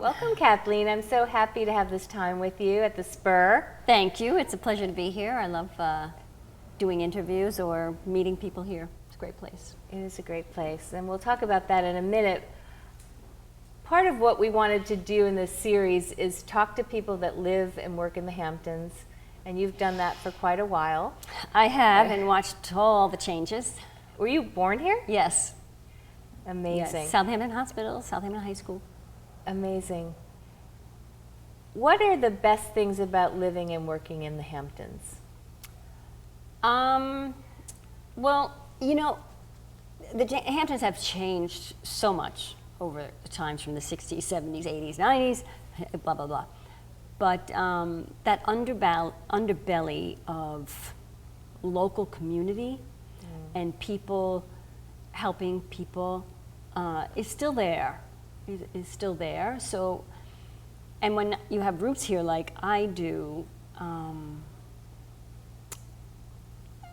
Welcome, Kathleen. I'm so happy to have this time with you at the Spur. Thank you. It's a pleasure to be here. I love doing interviews or meeting people here. It's a great place. It is a great place, and we'll talk about that in a minute. Part of what we wanted to do in this series is talk to people that live and work in the Hamptons, and you've done that for quite a while. I have, and watched all the changes. Were you born here? Yes. Amazing. Yes. Southampton Hospital, Southampton High School. Amazing. What are the best things about living and working in the Hamptons? Well, you know, the Hamptons have changed so much over the times from the 60s, 70s, 80s, 90s, blah, blah, blah. But that underbelly of local community and people helping people is still there. Is still there. So, and when you have roots here like I do,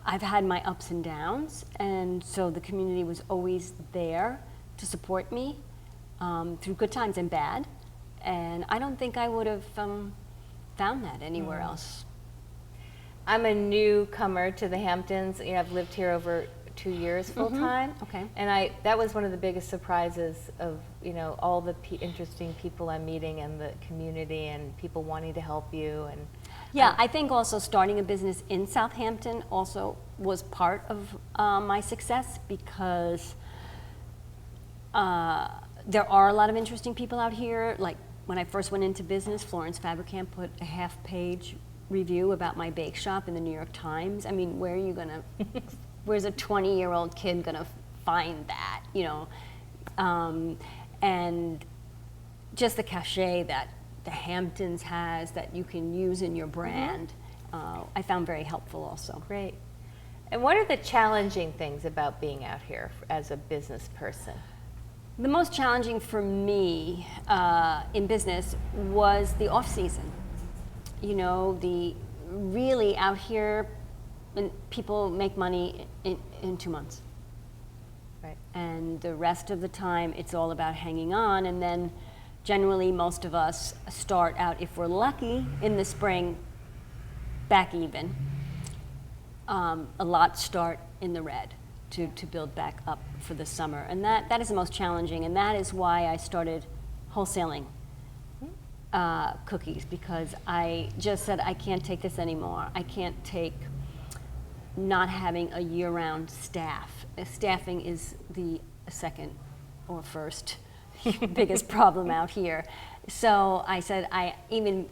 I've had my ups and downs, and so the community was always there to support me through good times and bad, and I don't think I would have found that anywhere else. I'm a newcomer to the Hamptons. You know, I've lived here over 2 years full time. Okay. And that was one of the biggest surprises of, you know, all the interesting people I'm meeting and the community and people wanting to help you. And yeah, I think also starting a business in Southampton also was part of my success, because there are a lot of interesting people out here. Like when I first went into business, Florence Fabricant put a half-page review about my bake shop in the New York Times. I mean, where are you gonna, where's a 20-year-old kid gonna find that, you know? And just the cachet that the Hamptons has that you can use in your brand, I found very helpful also. Great. And what are the challenging things about being out here as a business person? The most challenging for me in business was the off-season. You know, really out here, and people make money in 2 months. Right. And the rest of the time, it's all about hanging on. And then generally, most of us start out, if we're lucky, in the spring, back even. A lot start in the red to build back up for the summer. And that is the most challenging. And that is why I started wholesaling cookies, because I just said, I can't take this anymore. I can't take not having a year-round staff. Staffing is the second or first biggest problem out here. So I said, even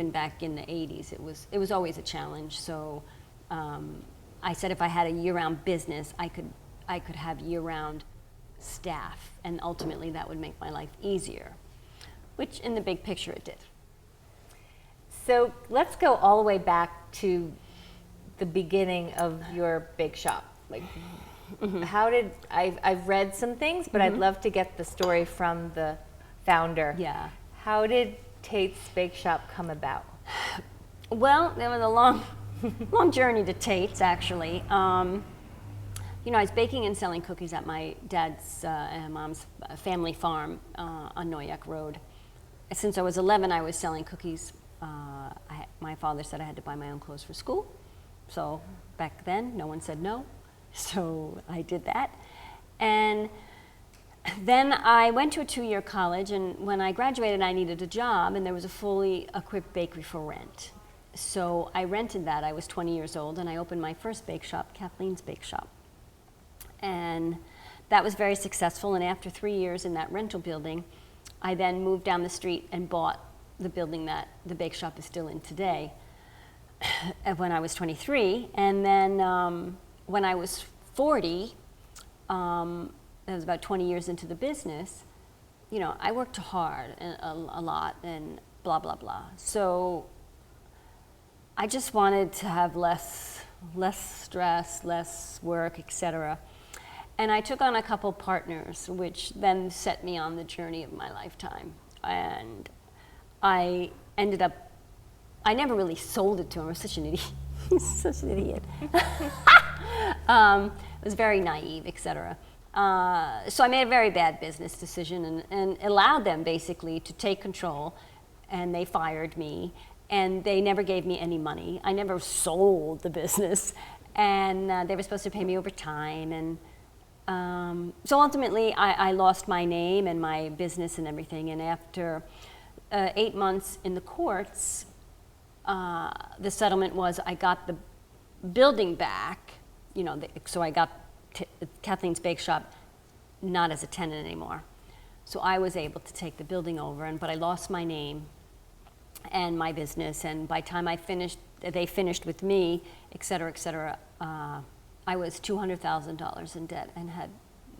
back in the 80s, it was always a challenge. So I said, if I had a year-round business, I could have year-round staff, and ultimately that would make my life easier, which in the big picture it did. So let's go all the way back to the beginning of your bake shop. Like, how did, I've read some things, but I'd love to get the story from the founder. Yeah. How did Tates Bake Shop come about? Well, there was a long journey to Tates, actually. You know, I was baking and selling cookies at my dad's and mom's family farm on Noyak Road. Since I was 11, I was selling cookies. My father said I had to buy my own clothes for school. So back then, no one said no. So I did that. And then I went to a 2-year college, and when I graduated, I needed a job, and there was a fully equipped bakery for rent. So I rented that. I was 20 years old, and I opened my first bake shop, Kathleen's Bake Shop. And that was very successful, and after 3 years in that rental building, I then moved down the street and bought the building that the bake shop is still in today when I was 23. And then when I was 40, that was about 20 years into the business, you know, I worked hard a lot and blah, blah, blah. So I just wanted to have less stress, less work, etc. And I took on a couple partners, which then set me on the journey of my lifetime. And I ended up, I never really sold it to him. I was such an idiot. Such an idiot. I was very naive, etc. So I made a very bad business decision and allowed them basically to take control, and they fired me, and they never gave me any money. I never sold the business, and they were supposed to pay me over time, and so ultimately I lost my name and my business and everything, and after 8 months in the courts, the settlement was I got the building back, so I got Kathleen's Bake Shop not as a tenant anymore. So I was able to take the building over, but I lost my name and my business, and by the time they finished with me, et cetera, I was $200,000 in debt and had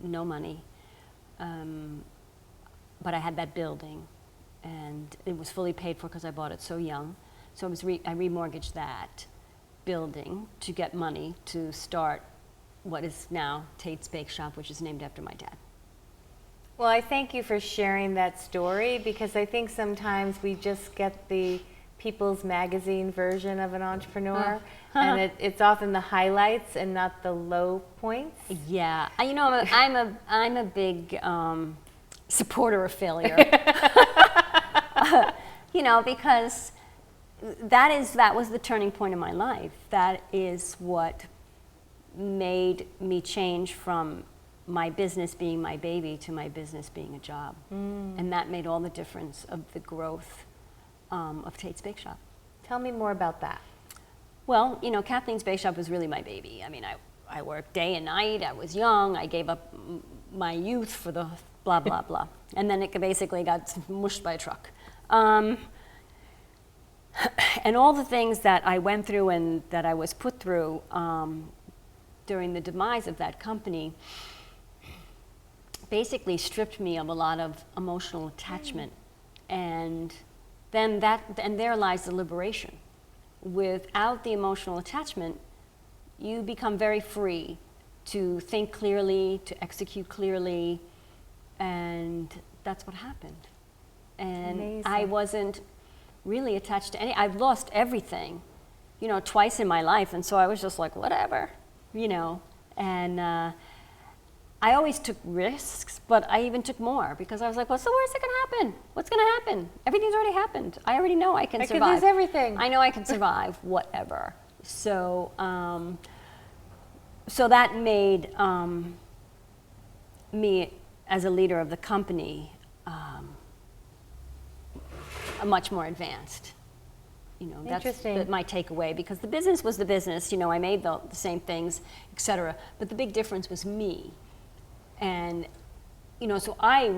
no money. But I had that building, and it was fully paid for because I bought it so young. So I remortgaged that building to get money to start what is now Tates Bake Shop, which is named after my dad. Well, I thank you for sharing that story, because I think sometimes we just get the People's Magazine version of an entrepreneur, and it's often the highlights and not the low points. Yeah, I'm a big supporter of failure. Because that was the turning point in my life. That is what made me change from my business being my baby to my business being a job. And that made all the difference of the growth of Tate's Bake Shop. Tell me more about that. Well, Kathleen's Bake Shop was really my baby. I mean, I worked day and night. I was young. I gave up my youth for the blah, blah, blah. And then it basically got mushed by a truck. And all the things that I went through and that I was put through during the demise of that company basically stripped me of a lot of emotional attachment. And then there lies the liberation. Without the emotional attachment, you become very free to think clearly, to execute clearly, and that's what happened. And amazing. I wasn't really attached to I've lost everything, twice in my life, and so I was just like, whatever, and I always took risks, but I even took more, because I was like, what's the worst that can happen? What's going to happen? Everything's already happened. I already know I can survive. I could lose everything. I know I can survive whatever. So, so that made me, as a leader of the company, much more advanced. That's my takeaway, because the business was the business. I made the same things, etc. But the big difference was me. And, so I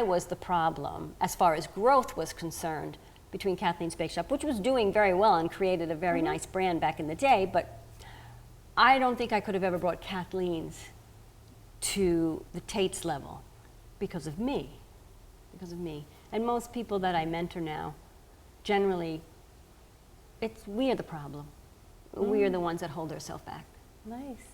was the problem as far as growth was concerned between Kathleen's Bake Shop, which was doing very well and created a very nice brand back in the day. But I don't think I could have ever brought Kathleen's to the Tates level because of me. And most people that I mentor now, generally, we are the problem. We are the ones that hold ourselves back. Nice.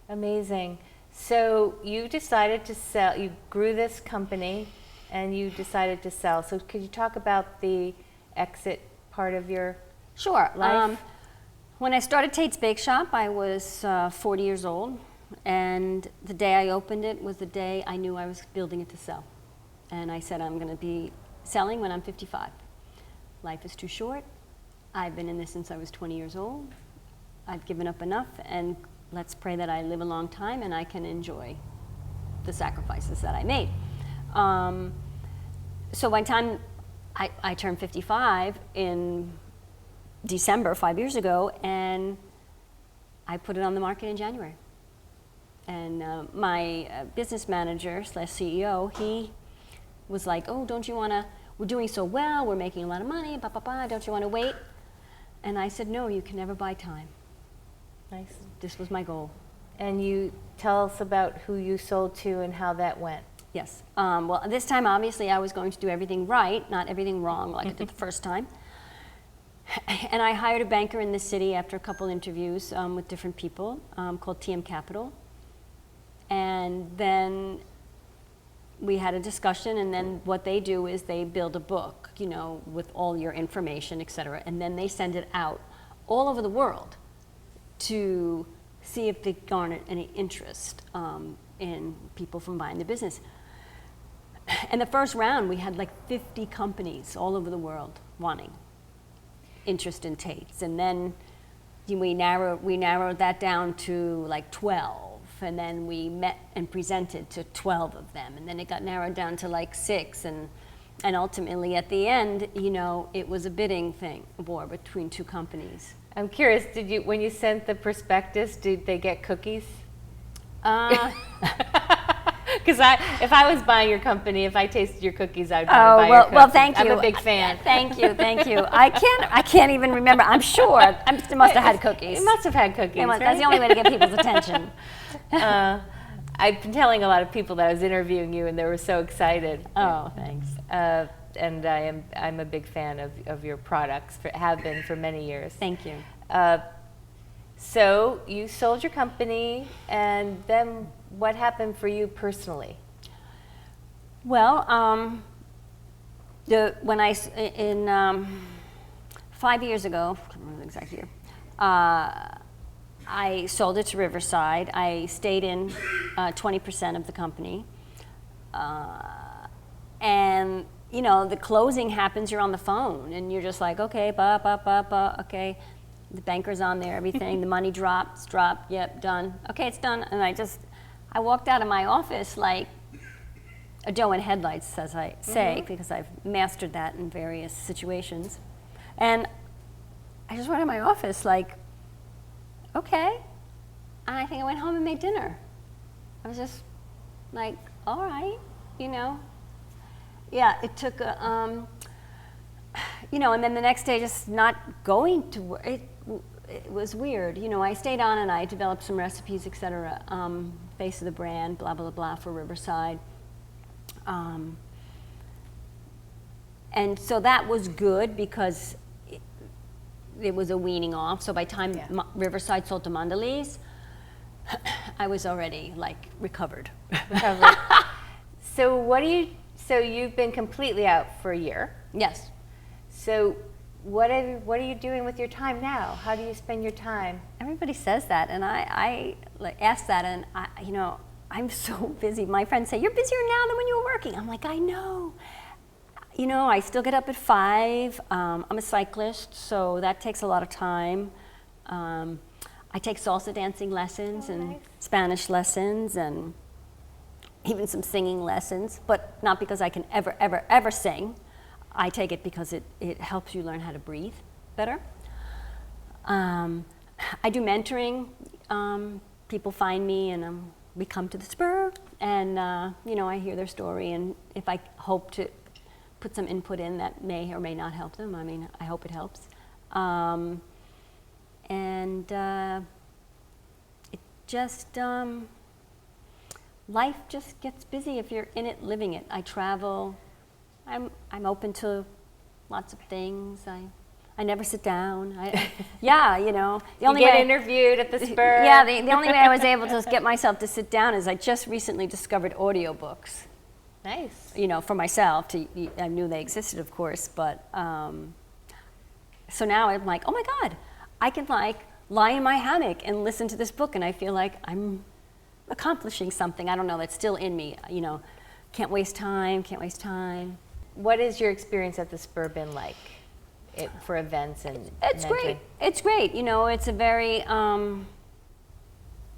Amazing. So you decided to sell, you grew this company and you decided to sell. So could you talk about the exit part of your life? When I started Tate's Bake Shop, I was 40 years old, and the day I opened it was the day I knew I was building it to sell. And I said, I'm going to be selling when I'm 55. Life is too short. I've been in this since I was 20 years old. I've given up enough, and let's pray that I live a long time and I can enjoy the sacrifices that I made. So by the time I turned 55 in December, 5 years ago, and I put it on the market in January. And my business manager / CEO, he was like, oh, don't you want to, we're doing so well, we're making a lot of money, don't you want to wait? And I said, no, you can never buy time. Nice. This was my goal. And you tell us about who you sold to and how that went. Yes. Well, this time, obviously, I was going to do everything right, not everything wrong like I did the first time. And I hired a banker in the city after a couple interviews with different people called TM Capital. And then we had a discussion, and then what they do is they build a book, with all your information, et cetera, and then they send it out all over the world to see if they garnered any interest in people from buying the business. And the first round, we had like 50 companies all over the world wanting interest in Tates. And then we narrowed that down to like 12. And then we met and presented to 12 of them. And then it got narrowed down to like 6. And ultimately, at the end, you know, it was a bidding war between 2 companies. I'm curious, when you sent the prospectus, did they get cookies? Because if I was buying your company, if I tasted your cookies, I'd buy your cookies. Well, thank you. I'm a big fan. Thank you. I can't even remember. I'm sure they must have had cookies. It must have had cookies. Right? That's the only way to get people's attention. I've been telling a lot of people that I was interviewing you, and they were so excited. Oh, thanks. And I'm a big fan of your products. Have been for many years. Thank you. So you sold your company, and then what happened for you personally? Well, 5 years ago, I can't remember the exact year, I sold it to Riverside. I stayed in 20% of the company, and you know, the closing happens. You're on the phone, and you're just like, okay, okay. The banker's on there, everything. The money dropped. Yep, done. Okay, it's done. And I walked out of my office like a doe in headlights, as I say, because I've mastered that in various situations. And I just went to my office like, okay. And I think I went home and made dinner. I was just like, all right, you know. Yeah, it took you know, and then the next day just not going to work. It was weird. You know, I stayed on and I developed some recipes, et cetera, face of the brand, blah, blah, blah, for Riverside. And so that was good because it was a weaning off. So by the time Riverside sold to Mondelez, I was already like recovered. So you've been completely out for a year. Yes. So what are you doing with your time now? How do you spend your time? Everybody says that, and I like ask that, and you know, I'm so busy. My friends say, you're busier now than when you were working. I'm like, I know. You know, I still get up at 5. I'm a cyclist, so that takes a lot of time. I take salsa dancing lessons and Spanish lessons and even some singing lessons, but not because I can ever sing. I take it because it helps you learn how to breathe better. I do mentoring. People find me and we come to the Spur and you know, I hear their story, and if I hope to put some input in that may or may not help them, I mean, I hope it helps. It just, life just gets busy if you're in it, living it. I travel. I'm open to lots of things. I never sit down. Yeah, you know. You get interviewed at the Spur. Yeah, the only way I was able to get myself to sit down is I just recently discovered audiobooks. Nice. You know, for myself. I knew they existed, of course, but so now I'm like, oh my God, I can like lie in my hammock and listen to this book, and I feel like I'm accomplishing something. I don't know, that's still in me. You know, can't waste time. What is your experience at the Spur been like for events and It's mentoring? great. It's great. You know, it's a very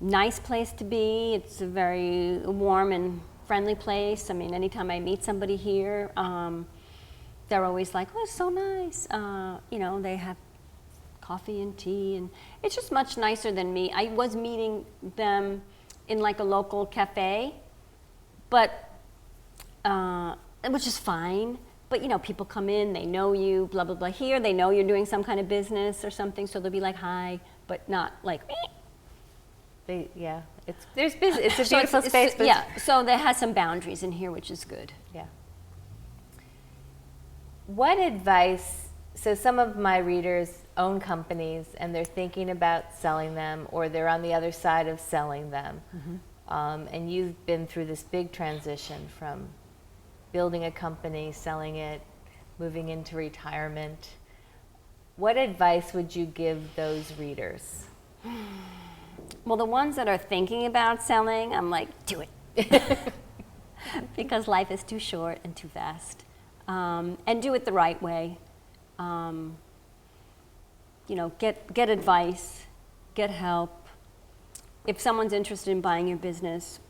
nice place to be. It's a very warm and friendly place. I mean, anytime I meet somebody here, they're always like, oh, it's so nice. You know, they have coffee and tea, and it's just much nicer than me. I was meeting them in like a local cafe, but which is fine. But you know, people come in, they know you, blah, blah, blah. Here, they know you're doing some kind of business or something, so they'll be like, hi, but not like, It's a beautiful space. But yeah, so there has some boundaries in here, which is good. Yeah. What advice, so some of my readers own companies and they're thinking about selling them, or they're on the other side of selling them. And you've been through this big transition from building a company, selling it, moving into retirement. What advice would you give those readers? Well, the ones that are thinking about selling, I'm like, do it. Because life is too short and too fast. And do it the right way. Get advice, get help. If someone's interested in buying your business,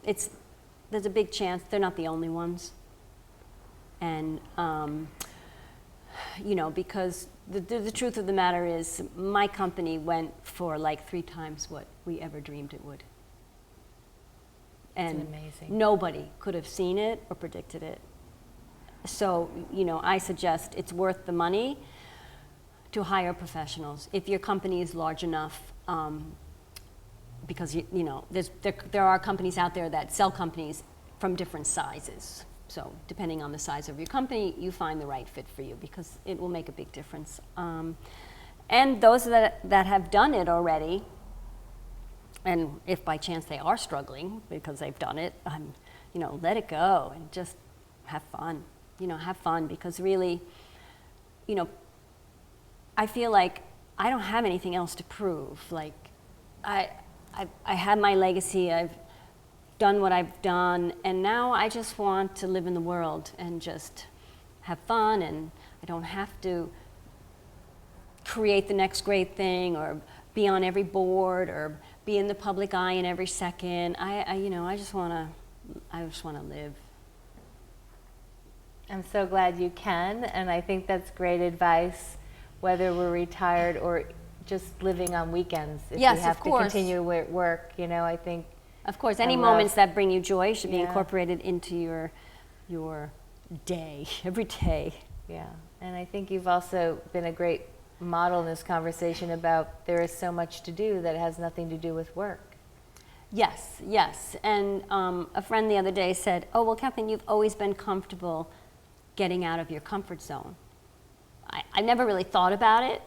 there's a big chance they're not the only ones. And, because the truth of the matter is my company went for like 3 times what we ever dreamed it would. And amazing. Nobody could have seen it or predicted it. So, I suggest it's worth the money to hire professionals if your company is large enough, because there are companies out there that sell companies from different sizes. So depending on the size of your company, you find the right fit for you because it will make a big difference. And those that have done it already, and if by chance they are struggling because they've done it, let it go and just have fun. Have fun because really, I feel like I don't have anything else to prove. Like, I have my legacy. I've done what I've done, and now I just want to live in the world and just have fun. And I don't have to create the next great thing or be on every board or be in the public eye in every second. I just want to live. I'm so glad you can, and I think that's great advice, whether we're retired or just living on weekends. If Yes, we have of to course. continue work, I think. Of course, any moments that bring you joy should be incorporated into your day, every day. Yeah, and I think you've also been a great model in this conversation about there is so much to do that has nothing to do with work. Yes. And a friend the other day said, "Oh, well, Kathleen, you've always been comfortable getting out of your comfort zone." I never really thought about it,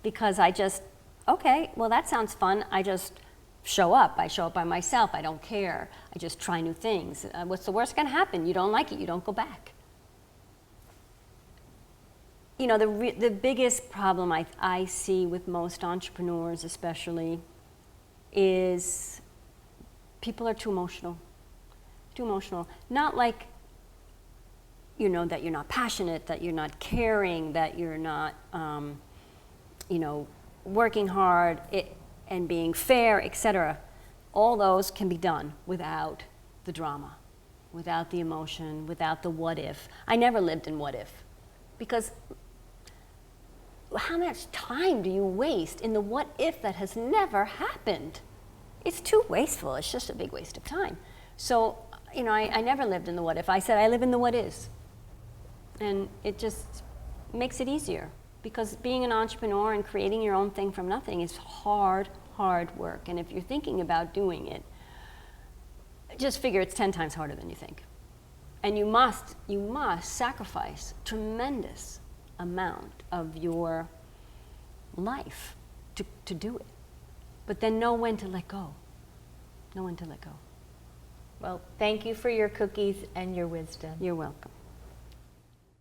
because I just, okay, well, that sounds fun. I just show up. I show up by myself. I don't care. I just try new things. What's the worst going to happen? You don't like it. You don't go back. The biggest problem I see with most entrepreneurs especially is people are too emotional. Too emotional. Not like, that you're not passionate, that you're not caring, that you're not, working hard and being fair, etc. All those can be done without the drama, without the emotion, without the what if. I never lived in what if, because how much time do you waste in the what if that has never happened? It's too wasteful. It's just a big waste of time. So, I never lived in the what if. I said I live in the what is. And it just makes it easier, because being an entrepreneur and creating your own thing from nothing is hard work. And if you're thinking about doing it, just figure it's 10 times harder than you think. And you must sacrifice tremendous amount of your life to do it. But then know when to let go. Know when to let go. Well, thank you for your cookies and your wisdom. You're welcome.